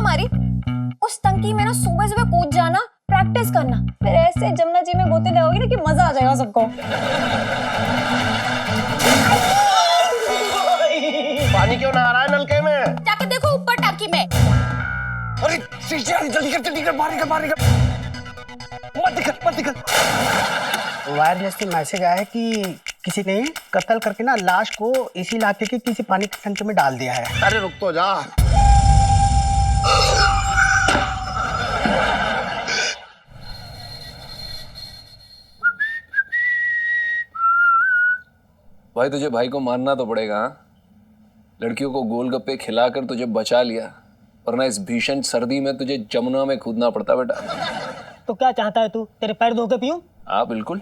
हमारी, उस टंकी में ना सुबह सुबह कूद जाना, प्रैक्टिस करना, फिर ऐसे जमुना जी में गोते लगाओगी ना कि मजा आ जाएगा सबको। पानी क्यों ना आ रहा है नलके में? जाके देखो ऊपर टंकी में। अरे जल्दी कर, बाहर निकल। मत दिखल। वायरलेस से मैसेज आया है कि किसी ने कत्ल करके ना लाश को इसी इलाके के किसी पानी के टंकी में डाल दिया है। अरे रुक तो जा। भाई तुझे भाई को मानना तो पड़ेगा। हाँ? लड़कियों को गोलगप्पे खिलाकर तुझे बचा लिया, वरना इस भीषण सर्दी में तुझे जमुना में कूदना पड़ता बेटा। तो क्या चाहता है तू, तेरे पैर धो के पीऊं? हाँ बिल्कुल।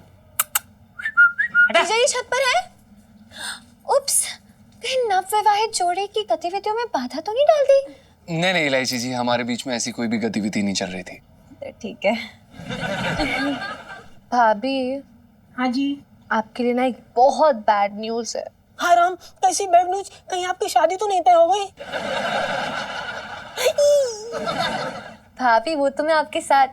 जीजा ये छत पर है। उप्स, कहीं नवविवाहित जोड़े की गतिविधियों में बाधा तो नहीं डाल दी? नहीं इलायची जी, हमारे बीच में ऐसी कोई भी गतिविधि नहीं चल रही थी। ठीक है। भाभी। हाँ जी। आपके लिए ना एक बहुत बैड न्यूज है। हाँ राम, कैसी बैड न्यूज? कहीं आपकी शादी तो नहीं तय हो गई? भाभी वो तो मैं आपके साथ,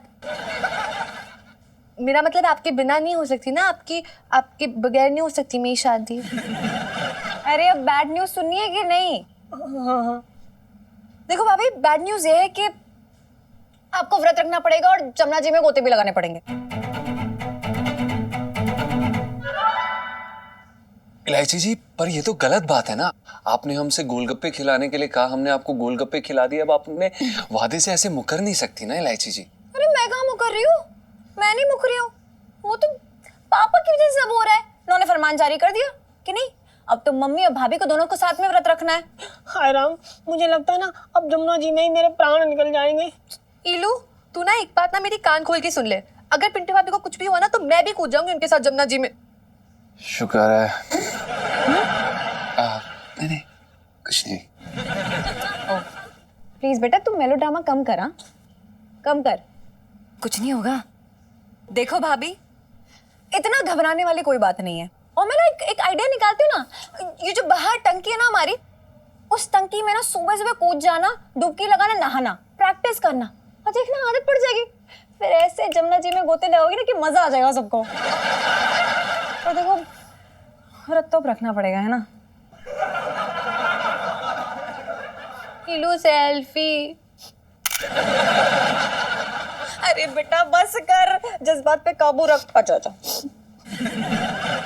मेरा मतलब आपके बिना नहीं हो सकती ना, आपके बगैर नहीं हो सकती मेरी शादी। अरे अब बैड न्यूज सुननी है कि नहीं? हाँ। देखो भाभी, बैड न्यूज ये है कि आपको व्रत रखना पड़ेगा और जमुना जी में गोते भी लगाने पड़ेंगे। इलायची जी, पर ये तो गलत बात है ना। आपने हमसे गोलगप्पे खिलाने के लिए कहा, हमने आपको गोलगप्पे खिला दिए, अब आप अपने वादे से ऐसे मुकर नहीं सकती ना इलायची जी। अरे मैं कहाँ मुकर रही हूँ? मैं नहीं मुकर रही हूँ, वो तो पापा की वजह से सब हो रहा है। उन्होंने फरमान जारी कर दिया कि नहीं, अब तो मम्मी और भाभी को दोनों को साथ में व्रत रखना है। हाय राम, मुझे लगता है ना अब जमुना जी में ही मेरे प्राण निकल जाएंगे। इलू, तू ना एक बात ना मेरी कान खोल के सुन ले, अगर पिंटू भाभी को कुछ भी हुआ ना तो मैं भी कूद जाऊंगी उनके साथ जमुना जी में। शुक्र है। नहीं कुछ नहीं। प्लीज बेटा तू मेलोड्रामा कम कर। हाँ कम कर, कुछ नहीं होगा। देखो भाभी, इतना घबराने वाली कोई बात नहीं है। और मैं ना एक आइडिया निकालती हूँ ना, ये जो बाहर टंकी है ना हमारी, उस टंकी में ना सुबह सुबह कूद जाना, डुबकी लगाना, नहाना, प्रैक्टिस करना, और देखना आदत पड़ जाएगी, फिर ऐसे जमुना जी में गोते लगाओगी ना कि मजा आ जाएगा सबको। और देखो व्रत तो रखना पड़ेगा, है ना? इलू सेल्फी। अरे बेटा बस कर, जज्बात पे काबू रख। अच्छा।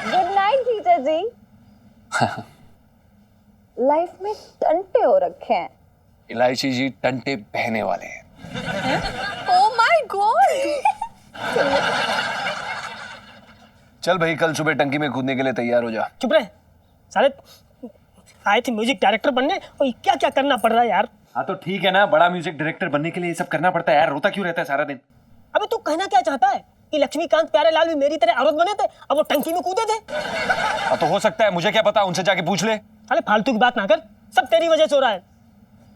गुड नाइट जीजा जी। लाइफ में टंटे हो रखे हैं। इलायची जी टंटे बहने वाले हैं। Oh my God. चल भाई, कल सुबह टंकी में कूदने के लिए तैयार हो जा। चुप रहे साले, आए थे म्यूजिक डायरेक्टर बनने और क्या क्या करना पड़ रहा है यार। हाँ तो ठीक है ना, बड़ा म्यूजिक डायरेक्टर बनने के लिए ये सब करना पड़ता है यार। रोता क्यों रहता है सारा दिन? अबे तू कहना क्या चाहता है कि लक्ष्मीकांत प्यारेलाल भी मेरी तरह औरत बने थे, अब वो टंकी में कूदे थे? हाँ तो हो सकता है, मुझे क्या पता, उनसे जाके पूछ ले। अरे फालतू की बात ना कर, सब तेरी वजह से हो रहा है।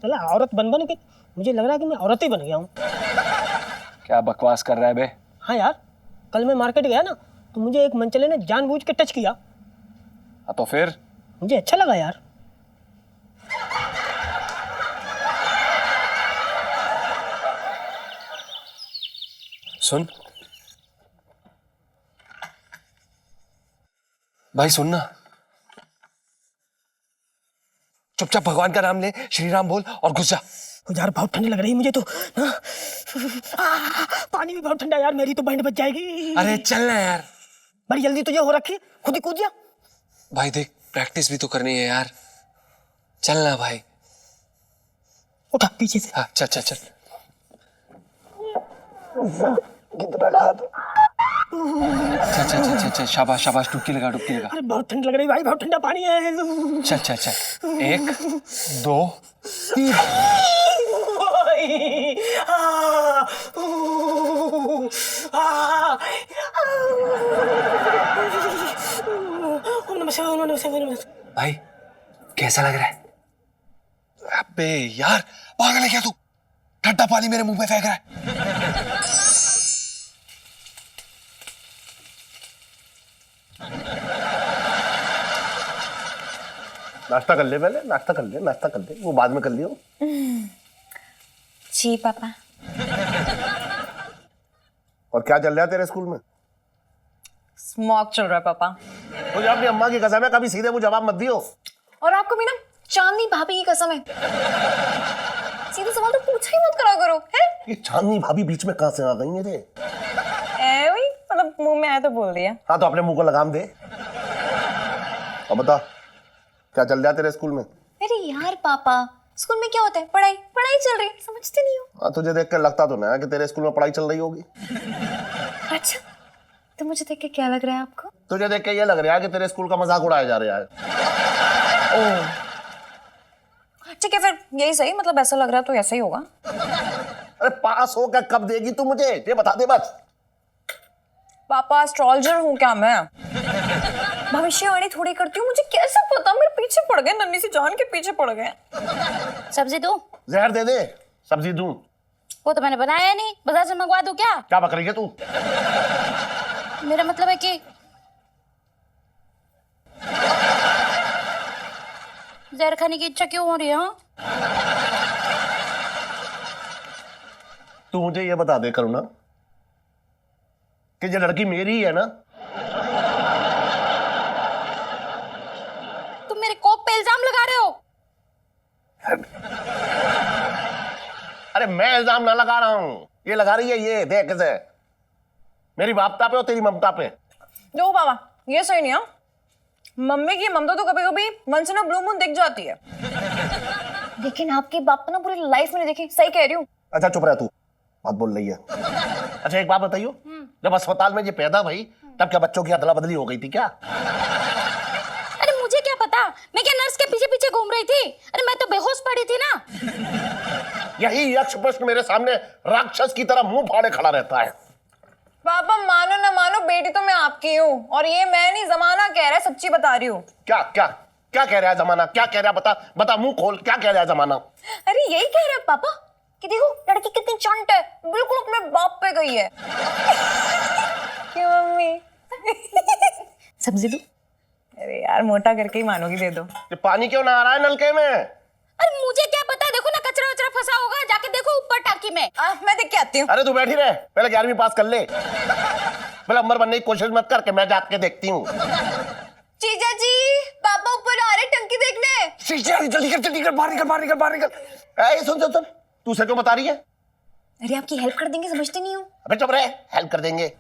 चला औरत बन के मुझे लग रहा है कि मैं औरत ही बन गया हूँ। क्या बकवास कर रहा है बे? हाँ यार, कल मैं मार्केट गया ना तो मुझे एक मनचले ने जानबूझ के टच किया। हाँ तो फिर? मुझे अच्छा लगा यार। सुन भाई, सुन ना, चुपचाप भगवान का नाम ले, श्री राम बोल और घुस जा। यार बहुत ठंडी लग रही है मुझे तो ना। पानी भी बहुत ठंडा यार, मेरी तो बैंड बच जाएगी। अरे चल ना यार। बड़ी जल्दी तुझे हो रखी, खुद ही कूद जा। भाई देख, प्रैक्टिस भी तो करनी है यार, चल ना भाई। उठा पीछे से। हाँ चल चल चल। चल चल चल चल चल, शाबाश शाबाश, डुबकी लगा डुबकी लगा। अरे बहुत ठंड लग रही भाई, बहुत ठंडा पानी है। चल चल चल, 1 2 3। भाई कैसा लग रहा है? अबे यार, पागल है क्या तू? ठंडा पानी मेरे मुंह पे फेंक रहा है। नाश्ता कर ले, पहले नाश्ता कर ले, वो बाद में कर लियो। जी पापा। और क्या चल रहा है तेरे स्कूल में? स्मॉक चल रहा है पापा। मुझे अपनी अम्मा की कसम है, कभी सीधे मुझे जवाब मत दियो। और आपको भी ना चांदनी भाभी की कसम है, सीधे सवाल तो पूछा ही मत करा करो, है? ये चांदनी भाभी बीच में कहां से आ गई मेरे? वही मतलब मुंह में आया तो बोल दिया। हाँ तो अपने मुंह को लगाम दे। अब बता क्या चल रहा है तेरे स्कूल में? अरे यार पापा, स्कूल में क्या होता है? पढ़ाई पढ़ाई चल रही है, समझते नहीं हो? हाँ तुझे देख कर लगता तो ना कि तेरे स्कूल में पढ़ाई चल रही होगी। अच्छा, तो मुझे देख के क्या लग रहा है आपको? तुझे देख के ये लग रहा है कि तेरे स्कूल का मजाक उड़ाया जा रहा है। ठीक है फिर यही सही, मतलब ऐसा लग रहा है तो ऐसा ही होगा। अरे पास होकर कब देगी तू मुझे, ये बता दे बस। पापा एस्ट्रोलॉजर हूँ क्या मैं? भविष्यवाणी थोड़ी करती हूँ, मुझे कैसे पता? मेरे पीछे पड़ गए, नन्ही सी जान के पीछे पड़ गए। सब्जी दूं? जहर दे दे, सब्जी दूं? वो तो मैंने बनाया नहीं, बाजार से मंगवा दूं क्या? क्या बक रही है तू? मेरा मतलब है कि जहर खाने की इच्छा क्यों हो रही है? हाँ? तू मुझे ये बता दे करुणा कि ये लड़की मेरी है ना? तुम मेरे कोप पे इल्जाम लगा रहे हो? अरे मैं इल्जाम ना लगा रहा हूं, ये लगा रही है। ये देख कैसे, मेरी बापता पे और तेरी ममता पे। जो बाबा ये सही नहीं है। मम्मी की ममता तो कभी कभी once in a blue moon दिख जाती है, लेकिन आपकी बाप ना पूरी लाइफ में नहीं देखी। सही कह रही हूँ। अच्छा चुप रह तू, बात बोल रही है। अच्छा एक बात बताइयो, जब अस्पताल में ये पैदा भई तब क्या बच्चों की अदला बदली हो गई थी क्या? अरे मुझे क्या पता, मैं क्या नर्स के पीछे पीछे घूम रही थी? अरे मैं तो बेहोश पड़ी थी ना। यही यक्ष प्रश्न मेरे सामने राक्षस की तरह मुंह फाड़े खड़ा रहता है। पापा मानो ना मानो, बेटी तो मैं आपकी हूँ, और ये मैं नहीं जमाना कह रहा है, सच्ची बता रही हूँ। क्या क्या क्या कह रहा है जमाना? क्या कह रहा है? बता बता, मुंह खोल, क्या कह रहा है जमाना? अरे यही कह रहा है पापा कि देखो लड़की कितनी चंट है, बिल्कुल अपने बाप पे गई है। क्यों मम्मी? सब्जी दो? अरे यार मोटा करके ही मानोगी, दे दो। ये पानी क्यों ना आ रहा है नलके में? अरे मुझे क्या पता, देखो ना कचरा वचरा फंसा होगा, जाके देखो ऊपर टाकी में। मैं देख के आती हूँ। अरे तू बैठी रहे, पहले 11वीं पास कर ले, पहले नंबर बनने की कोशिश मत करके मैं जाके देखती हूँ। जीजा जी, पापा ऊपर आ रहे टंकी देखने। जल्दी कर जल्दी कर, बाहर निकल बाहर निकल बाहर निकल। सुन सुन सुन, तू उसे क्यों बता रही है? अरे आपकी हेल्प कर देंगे, समझते नहीं हो? अबे चुप रहे, हेल्प कर देंगे।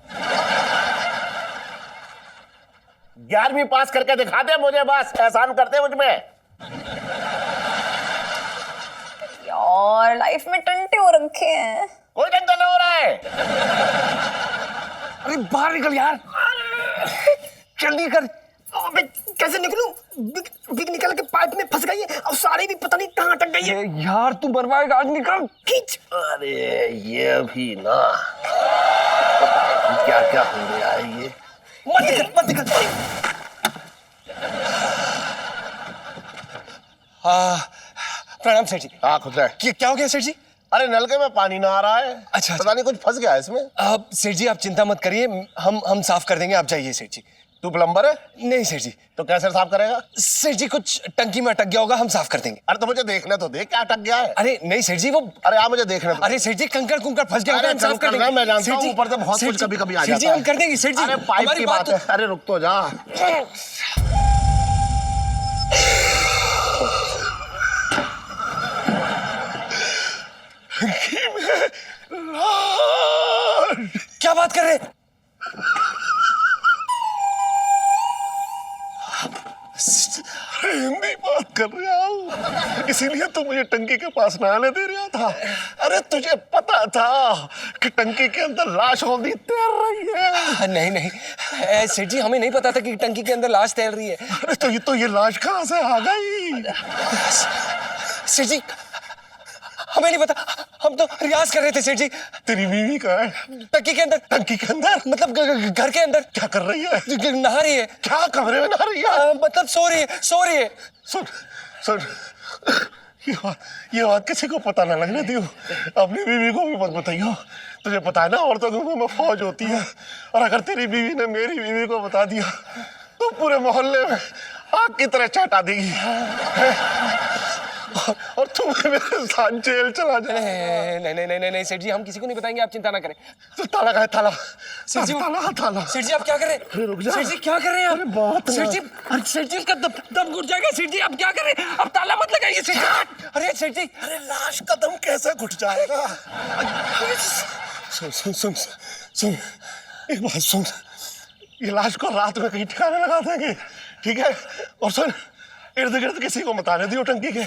11वीं पास करके दिखा दे मुझे, बस एहसान करते मुझ में। यार लाइफ में टंटे हो रखे हैं। कोई टेंशन नहीं हो रहा है। अरे बाहर निकल यार, जल्दी कर। अबे कैसे निकलूं? बिग निकल के पाइप में फंस गई है और साड़ी भी पता नहीं कहाँ अटक गई है। यार तू बर्बाद, आज निकल। खींच। अरे ये भी ना, क्या क्या हो गया है ये? मत निकल। प्रणाम सेठ जी। हाँ खुद रहे। क्या हो गया सेठ जी? अरे नलके में पानी ना आ रहा है। अच्छा। पता नहीं कुछ फंस गया है इसमें। सेठ जी आप चिंता मत करिए, हम साफ कर देंगे, आप जाइए सेठ जी। तू प्लम्बर है? नहीं सेठ जी। तो कैसे साफ करेगा? सेठ जी कुछ टंकी में अटक गया होगा, हम साफ कर देंगे। अरे तो मुझे देखने तो दे, क्या अटक गया है? अरे नहीं सेठ जी, वो अरे आप मुझे देखने तो। अरे सेठ जी कंकड़ कुंकड़ फंस गया होगा, अरे हम साफ कर देंगे। मैं जानता सेठ हूँ, जी, ऊपर से बहुत सेठ कुछ जी, कभी-कभी आ सेठ जी जाता है। हम कर देंगे सेठ जी। अरे पाइप हमारी की बात है। अरे रुक तो जा। क्या बात कर रहे हैं? हिंदी बात कर रहा हूँ, इसीलिए तो मुझे टंकी के पास ना आने दे रहा था। अरे तुझे पता था कि टंकी के अंदर लाश होगी तैर रही है? नहीं नहीं सेठ जी, हमें नहीं पता था कि टंकी के अंदर लाश तैर रही है। अरे तो ये लाश कहाँ से आ गई? सेठ जी हमें नहीं पता, हम तो रियाज कर रहे थे सेठ जी। तेरी बीवी कहाँ है? टंकी के अंदर। टंकी के अंदर मतलब घर के अंदर। क्या कर रही है? नहा रही है। क्या कमरे में नहा रही है? मतलब सो रही है। सुन सुन, ये बात किसी को पता ना लगने दियो, अपनी बीवी को भी मत बताइयो। तुझे पता है ना औरतों के मुंह में फौज होती है, और अगर तेरी बीवी ने मेरी बीवी को बता दिया तो पूरे मोहल्ले में आग की तरह चाटा देगी। और तुम मेरे साथ जेल चला जाए। नहीं नहीं नहीं नहीं नहीं सेठ जी, हम किसी को नहीं बताएंगे, आप चिंता ना करें। तो ताला का है, ताला। सेठ जी, ताला ताला। सेठ जी आप क्या कर रहे हैं? रुक जा। सेठ जी क्या कर रहे हैं आप? अरे बात सेठ जी, सेठ जी उसका दम घुट जाएगा। सेठ जी आप क्या कर रहे हैं? अब ताला मत लगाइए सेठ जी। अरे सेठ जी, अरे लाश का दम कैसे घुट जाएगा? सुन सुन सुन सुन, एक बात सुन, ये लाश को रात में कहीं ठिकाने लगा देंगे, ठीक है? और सुन, इर्द गिर्द किसी को बताने दियो टंकी के।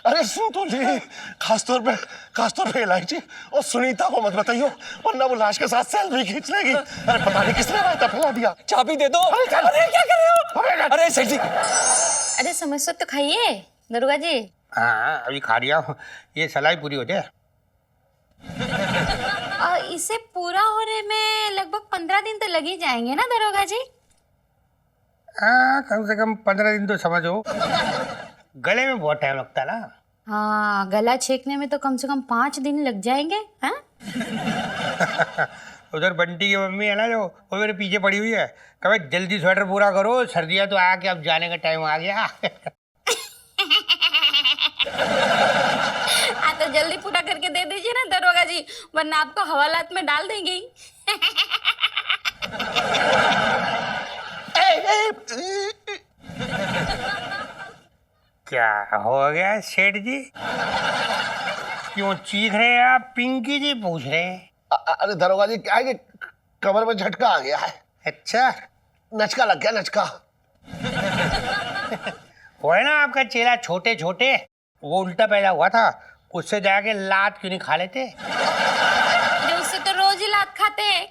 अरे सुन तो जी, खासतौर पे इलायची और सुनीता को मत बताइयो, वरना वो लाश के साथ सेल्फी खींच लेगी। अरे पता नहीं किसने रायता फैला दिया। चाबी दे दो। अरे क्या कर रहे हो? अरे सेठ जी, अरे समोसा तो खाइए दरोगा जी। हाँ अभी खा रहा हूँ, ये सलाई पूरी हो जाए। इसे पूरा होने में लगभग 15 दिन तो लग ही जाएंगे ना दरोगा जी? हाँ कम से कम 15 दिन तो समझो, गले में बहुत टाइम लगता है ना। हाँ, गला छेकने में तो कम से कम 5 दिन लग जाएंगे। हाँ? उधर बंटी की मम्मी है ना, जो वो मेरे पीछे पड़ी हुई है, कभी जल्दी स्वेटर पूरा करो, सर्दियाँ तो आके अब जाने का टाइम आ गया। तो जल्दी पूरा करके दे दीजिए ना दरोगा जी, वरना आपको हवालात में डाल देंगे। क्या हो गया सेठ जी? क्यों चीख रहे हैं आप? पिंकी जी पूछ रहे हैं। अरे दरोगा जी, क्या है कि कमर में झटका आ गया है। अच्छा, नचका लग गया, नचका। वो है ना आपका चेला छोटे छोटे, वो उल्टा पैदा हुआ था, उससे जाके लात क्यों नहीं खा लेते? जो उससे तो रोज ही लात खाते हैं।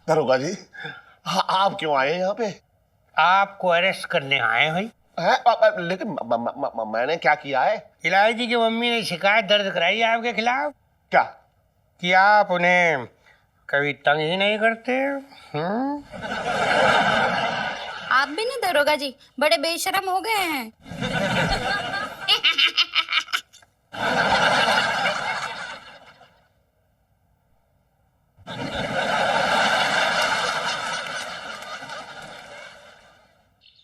दरोगा जी, आप क्यों आए यहाँ पे? आपको अरेस्ट करने आए भाई। लेकिन मैंने क्या किया है? इलायची की मम्मी ने शिकायत दर्ज कराई है आपके खिलाफ क्या? कि आप उन्हें कभी तंग ही नहीं करते। आप भी ना दरोगा जी बड़े बेशरम हो गए हैं।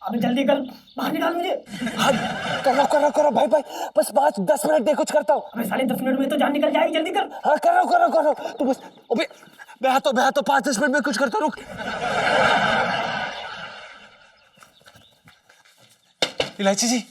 अबे जल्दी कर, बाहर निकाल मुझे। हाँ करो करो करो भाई भाई, बस 5-10 मिनट दे, कुछ करता हूँ। अबे साले 10 मिनट में तो जान निकल जाएगी, जल्दी कर। हाँ करो करो करो, तू बस अबे मैं तो 5-10 मिनट में कुछ करता, रुक। इलायची जी,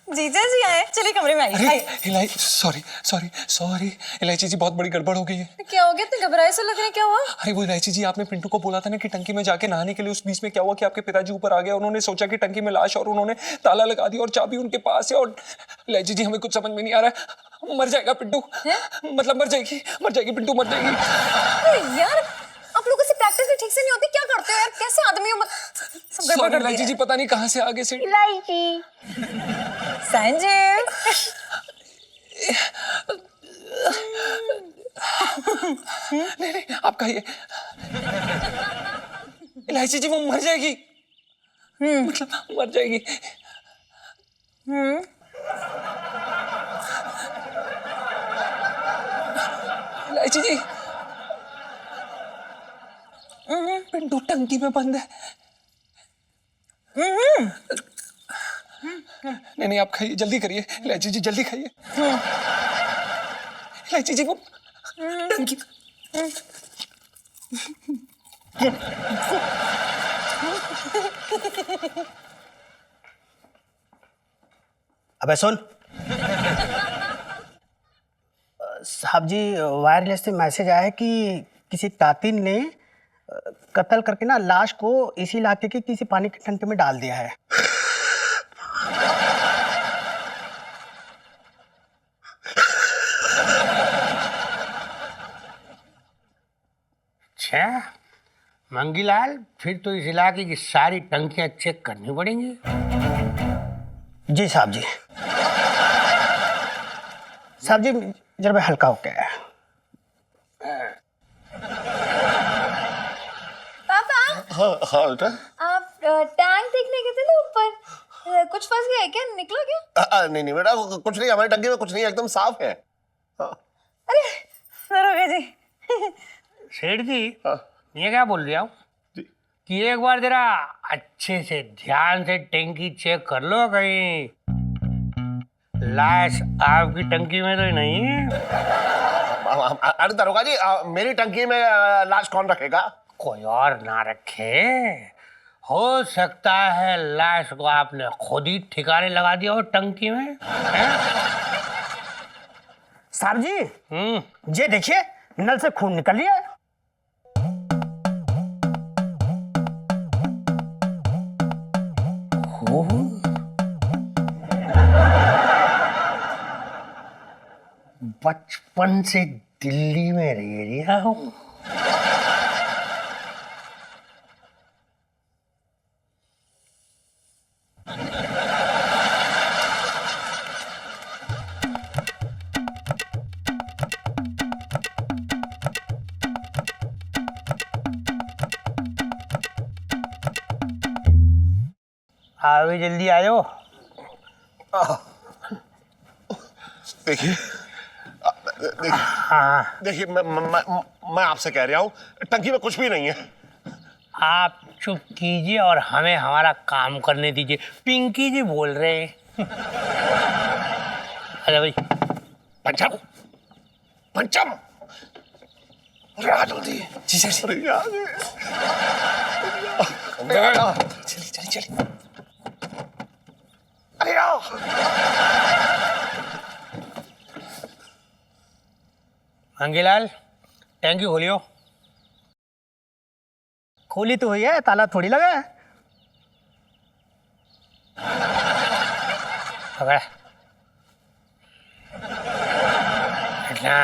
जीजा जी आए, चलिए कमरे में अरे आइए। सॉरी इलायची जी, बहुत बड़ी गड़बड़ हो गई है। क्या हो गया? इतने घबराए से लग रहे हैं, क्या हुआ? अरे वो इलायची जी, आपने पिंटू को बोला था ना कि टंकी में जाके नहाने के लिए, उस बीच में क्या हुआ कि आपके पिताजी ऊपर आ गए, उन्होंने सोचा कि टंकी में लाश, और उन्होंने ताला लगा दिया और चाबी उनके पास है। और इलायची जी, हमें कुछ समझ में नहीं आ रहा है, मर जाएगा पिंटू, मतलब मर जाएगी पिंटू, मर जाएगी। यार आप लोगों से प्रैक्टिस भी ठीक से नहीं होती, क्या करते हो यार? कैसे आदमी हो? सब गड़बड़ कर इलायची जी, पता नहीं कहाँ से आगे से। इलायची संजीव, नहीं आप कहिए। इलायची जी, वो मर जाएगी, मतलब मर जाएगी। इलायची जी, पिंटू टंकी में बंद है। नहीं आप खाइए, जल्दी करिए इलायची जी, जल्दी खाइए। इलायची जी, वो टंकी। अबे सुन साहब जी, वायरलेस से मैसेज आया है कि किसी कातिल ने कत्ल करके ना लाश को इसी इलाके के किसी पानी की टंकी में डाल दिया है। अच्छा मंगीलाल, फिर तो इस इलाके की सारी टंकियां चेक करनी पड़ेंगी। जी साहब जी। साहब जी जरा हल्का हो गया है। पापा हाँ बेटा। आप टैंक देखने गए थे ना ऊपर? कुछ फंस गया है क्या, निकला क्या? नहीं नहीं बेटा, कुछ नहीं, हमारी टंकी में कुछ नहीं है, एकदम साफ है। अरे दरोगा जी। सेठ जी, हाँ। ये क्या बोल रहा हूँ कि एक बार जरा अच्छे से ध्यान से टंकी चेक कर लो, कहीं लाश आपकी टंकी में तो नहीं है। अरे दरोगा जी, मेरी टंकी में लाश कौन रखेगा? कोई और ना रखे, हो सकता है लाश को आपने खुद ही ठिकाने लगा दिया हो टंकी में। साहब जी, ये देखिए नल से खून निकल रहा है। बचपन से दिल्ली में रह रहा हूँ। अभी जल्दी आयो। देखिए हाँ, देखिए, मैं आपसे कह रहा हूँ, टंकी में कुछ भी नहीं है। आप चुप कीजिए और हमें हमारा काम करने दीजिए। पिंकी जी बोल रहे हैं। अरे भाई, पंचम, पंचम, अरे आ जल्दी। जी सर। अरे यार, चलिए चलिए चलिए। अरे यार, अंगीलाल, टैंकी खोलियो। खोली तो हुई है, ताला थोड़ी लगा है। पकड़। हटना।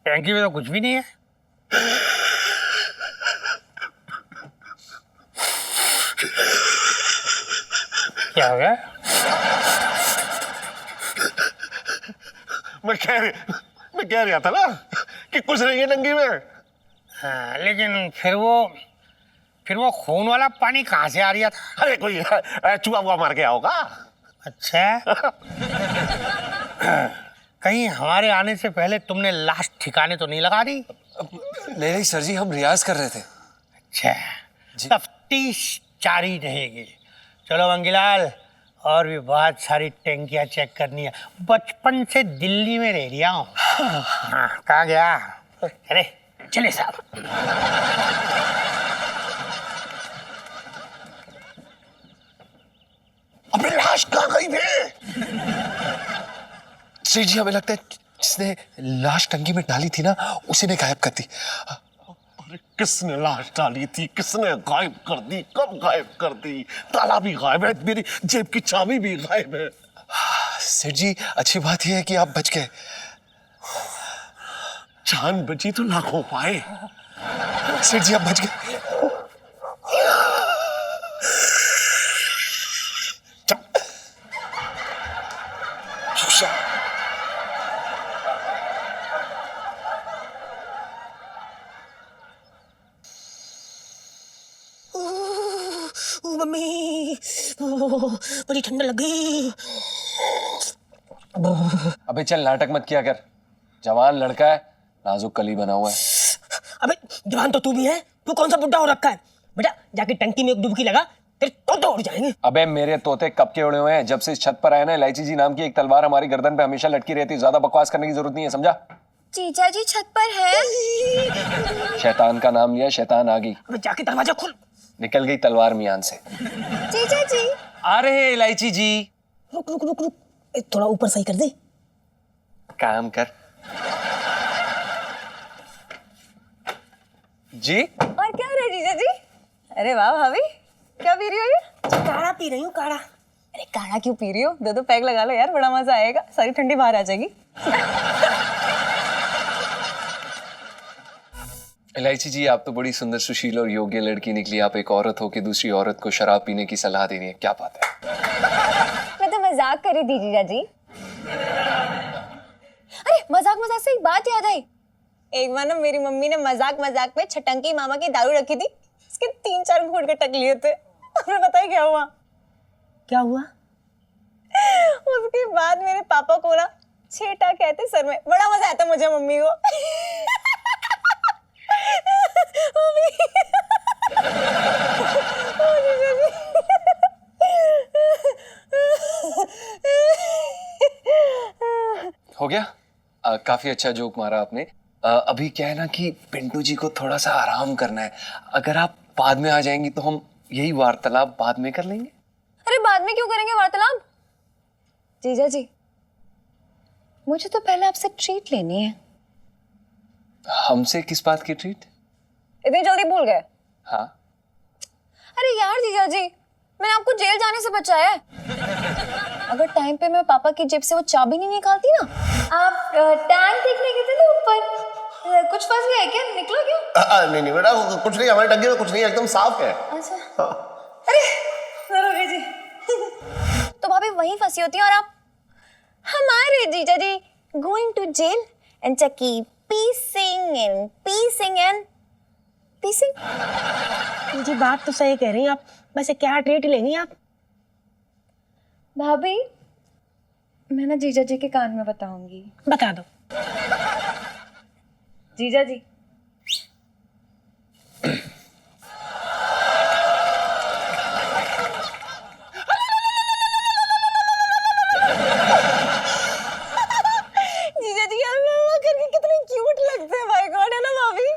टैंकी में तो कुछ भी नहीं है। क्या हो गया? मैं कह रहा था ना कि कुछ नहीं है टंकी में। हाँ, लेकिन फिर वो खून वाला पानी कहाँ से आ रहा था? अरे कोई चूहा वुआ मार गया होगा। अच्छा। कहीं हमारे आने से पहले तुमने लाश ठिकाने तो नहीं लगा दी? नहीं नहीं सर जी, हम रियाज कर रहे थे। अच्छा, तफ्तीश जारी रहेगी। चलो अंगीलाल, और भी बहुत सारी टैंकियां चेक करनी है। बचपन से दिल्ली में रह रहा हूँ। हाँ, कहाँ गया? अरे चले साहब। अबे लाश कहाँ गई बे? सेठ जी, हमें लगता है जिसने लाश टंकी में डाली थी ना, उसी ने गायब कर दी। अरे किसने लाश डाली थी, किसने गायब कर दी, कब गायब कर दी? ताला भी गायब है, मेरी जेब की चाबी भी गायब है। सेठ जी, अच्छी बात यह है कि आप बच गए। जान बची तो लाखों पाए। सेठ जी, आप बच गए। मम्मी, बड़ी ठंड लग गई। अबे चल, नाटक मत किया कर। जवान लड़का है, नाजुक कली बना हुआ है। अबे जवान तो तू भी है, तू कौन सा बुड्ढा हो रखा है? बेटा जाके टंकी में एक डुबकी लगा, तेरे तोते उड़ जाएंगे। अबे मेरे तोते कब के उड़े हुए हैं? जब से इस छत पर आए ना, इलायची जी नाम की एक तलवार हमारी गर्दन पे हमेशा लटकी रहती है। ज्यादा बकवास करने की जरूरत नहीं है, समझा? जीजा जी छत पर है। शैतान का नाम लिया, शैतान आ गई। अबे जाके दरवाजा खोल। निकल गई तलवार मियान से। जीजा जी आ रहे हैं इलायची जी। रुक रुक रुक रुक, थोड़ा ऊपर सही कर दे। काम कर जी। और क्या हो रहा है जीजा जी? अरे वाह भाभी, क्या पी रही हो ये? काढ़ा पी रही हूँ, काढ़ा। अरे काढ़ा क्यों पी रही हो? 2 पैग लगा लो यार, बड़ा मजा आएगा, सारी ठंडी बाहर आ जाएगी। इलायची जी, आप तो बड़ी सुंदर, सुशील और योग्य लड़की निकली। आप एक औरत हो के दूसरी औरत को शराब पीने की सलाह दे रही है, क्या बात है? मैं तो मजाक कर रही थी जीजा जी। अरे मजाक मजाक से एक बात याद आई। एक बार ना मेरी मम्मी ने मजाक मजाक में छटंकी मामा की दारू रखी थी, उसके 3-4 घूंट के टक लिए थे। और बताइए क्या हुआ? क्या हुआ? उसके बाद मेरे पापा को ना छेटा कहते सर में। बड़ा मजा आता मुझे मम्मी को। हो गया? काफी अच्छा जोक मारा आपने। अभी क्या है ना कि पिंटू जी को थोड़ा सा आराम करना है। अगर आप बाद में आ जाएंगी तो हम यही वार्तालाप बाद में कर लेंगे। अरे बाद में क्यों करेंगे वार्तालाप? जीजा जी, मुझे तो पहले आपसे ट्रीट लेनी है। हमसे किस बात की ट्रीट? इतनी जल्दी भूल गए? हाँ। अरे यार जीजा जी, मैंने आपको जेल जाने से बचाया है। अगर टाइम पे मैं पापा की जेब से वो चाबी नहीं निकालती ना। आप टैंक देखने गए थे ना ऊपर, कुछ फंस गया है क्या? निकला क्या? नहीं नहीं बेटा, कुछ नहीं, हमारे टंकी में कुछ नहीं है, एकदम साफ है। अच्छा। अरे जरूर जी। तो भाभी वहीं फंसी होती है और आप हमारे जीजा जी गोइंग टू जेल एंड चक्की पीसिंग एंड पीसिंग एंड पीसिंग। जी बात तो सही कह रही हैं आप। वैसे क्या ट्रीट लेंगी आप? भाभी मैं ना जीजा जी के कान में बताऊंगी। बता दो। जीजा जी, जीजा जी यार मामा करके कितने क्यूट लगते हैं। माय गॉड, है ना भाभी?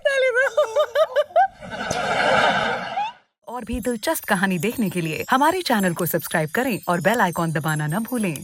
ताली दो। और भी दिलचस्प कहानी देखने के लिए हमारे चैनल को सब्सक्राइब करें और बेल आइकॉन दबाना न भूलें।